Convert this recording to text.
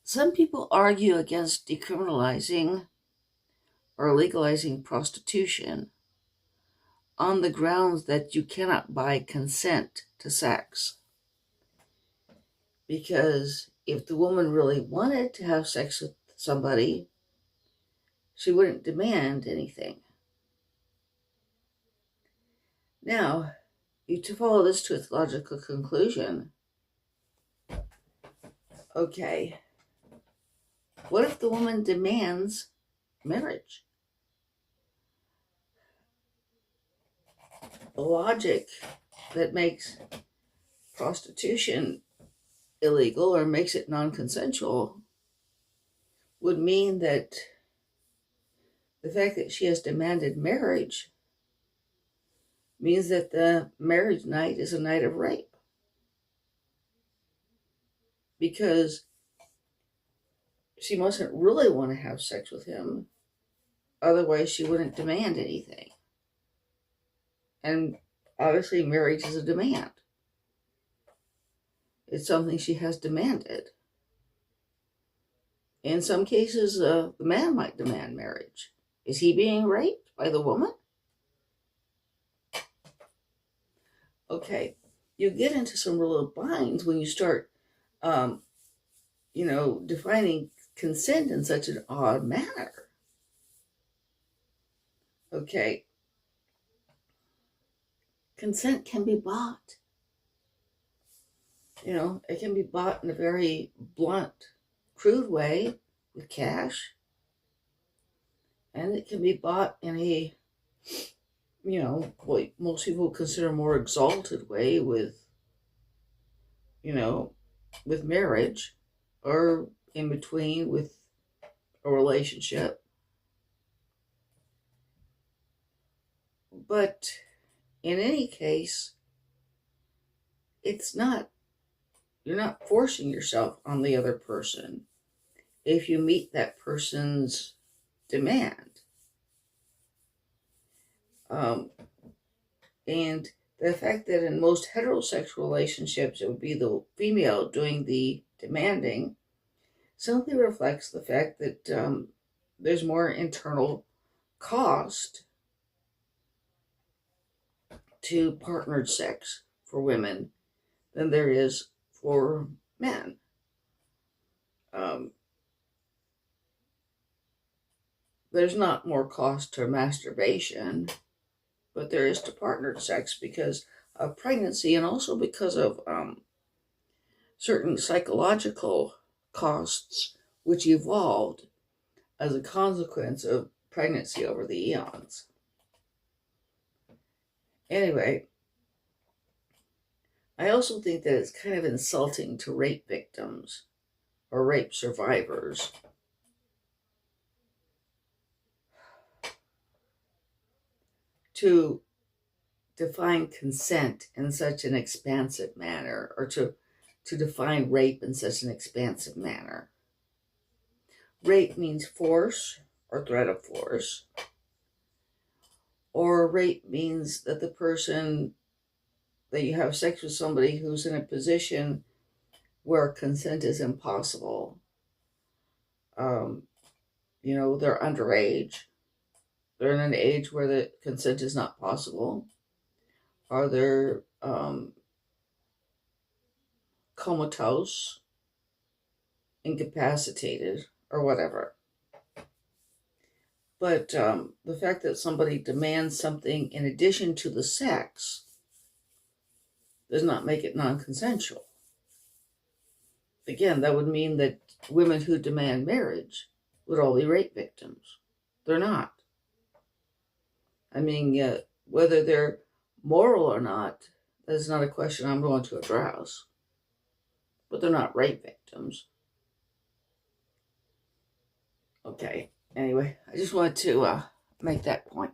Some people argue against decriminalizing or legalizing prostitution on the grounds that you cannot buy consent to sex. Because if the woman really wanted to have sex with somebody, she wouldn't demand anything. Now, to follow this to its logical conclusion, okay, what if the woman demands marriage? The logic that makes prostitution illegal or makes it non-consensual would mean that the fact that she has demanded marriage means that the marriage night is a night of rape. Because she mustn't really want to have sex with him, otherwise she wouldn't demand anything. And obviously marriage is a demand. It's something she has demanded. In some cases, the man might demand marriage. Is he being raped by the woman? Okay, you get into some real binds when you start, defining consent in such an odd manner. Okay, consent can be bought. It can be bought in a very blunt, crude way with cash. And it can be bought in a, what most people consider a more exalted way with marriage, or in between with a relationship. But in any case, you're not forcing yourself on the other person if you meet that person's demand. And the fact that in most heterosexual relationships it would be the female doing the demanding simply reflects the fact that there's more internal cost to partnered sex for women than there is for men. There's not more cost to masturbation, but there is to partnered sex because of pregnancy and also because of certain psychological costs which evolved as a consequence of pregnancy over the eons. Anyway, I also think that it's kind of insulting to rape victims or rape survivors to define consent in such an expansive manner, or to define rape in such an expansive manner. Rape means force or threat of force, or rape means that that you have sex with somebody who's in a position where consent is impossible. They're underage. They're in an age where the consent is not possible. Or they're comatose, incapacitated, or whatever. But the fact that somebody demands something in addition to the sex does not make it non-consensual. Again, that would mean that women who demand marriage would all be rape victims. They're not. I mean, whether they're moral or not, that's not a question I'm going to address. But they're not rape victims. Okay, anyway, I just wanted to make that point.